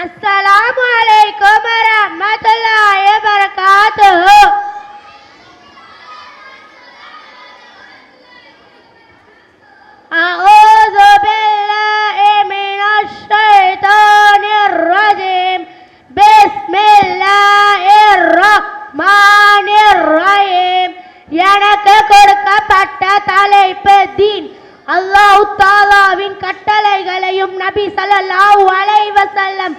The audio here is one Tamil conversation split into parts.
அஸ்ஸலாமு அலைக்கும் வரஹ்மத்துல்லாஹி வபரகாத்துஹு. அஊது பில்லாஹி மினஷ் ஷைத்தானிர் ரஜீம். பிஸ்மில்லாஹிர் ரஹ்மானிர் ரஹீம். எனக்கு கொடுக்கப்பட்ட தலைப்பு தீன். அல்லாஹ் தஆலாவின் கட்டளைகளையும் நபி ஸல்லல்லாஹு அலைஹி வஸல்லம்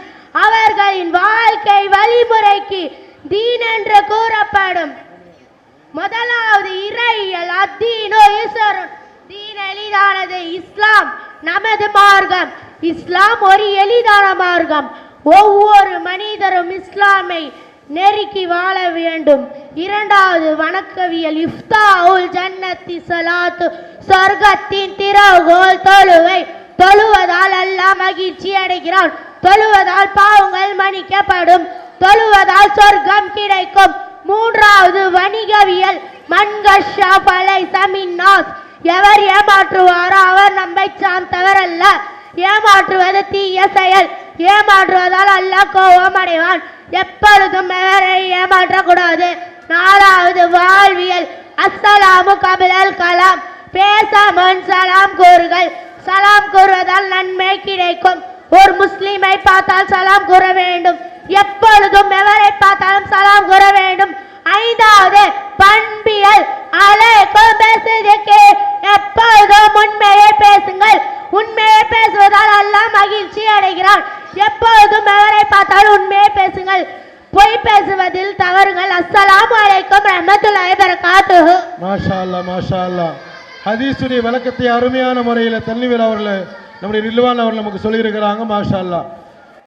அவர்களின் வாழ்க்கை வழிமுறைக்கு தீன் என்று கூறப்படும். முதலாவது இறையியல். அத்தீனு யுஸ்ருன். தீன் எளிதானது. இஸ்லாம் நமது மார்க்கம். இஸ்லாம் ஒரு எளிதான மார்க்கம். ஒவ்வொரு மனிதரும் இஸ்லாமை நெருக்கி வாழ வேண்டும். இரண்டாவது வணக்கவியல். இஃப்தாஉல் ஜன்னத்தி ஸலாத்து. சொர்க்கத்தின் திறவுகோல் தொழுகை. தொழுவதால் அல்லாஹ் மகிழ்ச்சி அடைகிறான். தொழுவதால் பாவங்கள் மன்னிக்கப்படும். தொழுவதால் சொர்க்கம் கிடைக்கும். மூன்றாவது வணிகவியல். மன்கஷா ஃபலைஸ மின்னாஸ். எவர் ஏமாற்றுவாரோ அவர் நம்மை சார்ந்தவர் அல்ல. ஏமாற்றுவது தீய செயல். ஏமாற்றுவதால் அல்லாஹ் கோபம் அடைவான். எப்பொழுதும் எவரை ஏமாற்றக்கூடாது. நாலாவது வாழ்வியல். அஸ்ஸலாமு கபிலல் கலாம். பேச முன் சலாம் கூறுகள். சலாம் கூறுவதால் நன்மை கிடைக்கும். ஒரு முஸ்லிமை பார்த்தால் சலாம் கூற வேண்டும். எப்பொழுதும் எவரை பார்த்தாலும் சலாம் கூற வேண்டும். ஐந்தாவது பண்பியல். அலைக்கும் பேசுதற்கு. எப்பொழுதும் உண்மையை பேசுங்கள். உண்மையை பேசுவதால் அல்லாஹ் மகிழ்ச்சி அடைகிறான். எப்பொழுதும் எவரை பார்த்தாலும் உண்மையை பேசுங்கள். பொய் பேசுவதில் தவறுங்கள். அஸ்ஸலாமு அலைக்கும் ரஹ்மத்துல்லாஹி வபரகாத்துஹு. மாஷா அல்லாஹ், மாஷா அல்லாஹ். ஹதீஸுடைய விளக்கத்தை அருமையான முறையில் தன்வீர் அவர்கள் நம்முடைய ரில்வான் அவர்கள் நமக்கு சொல்லியிருக்கிறாங்க. மாஷா அல்லாஹ்.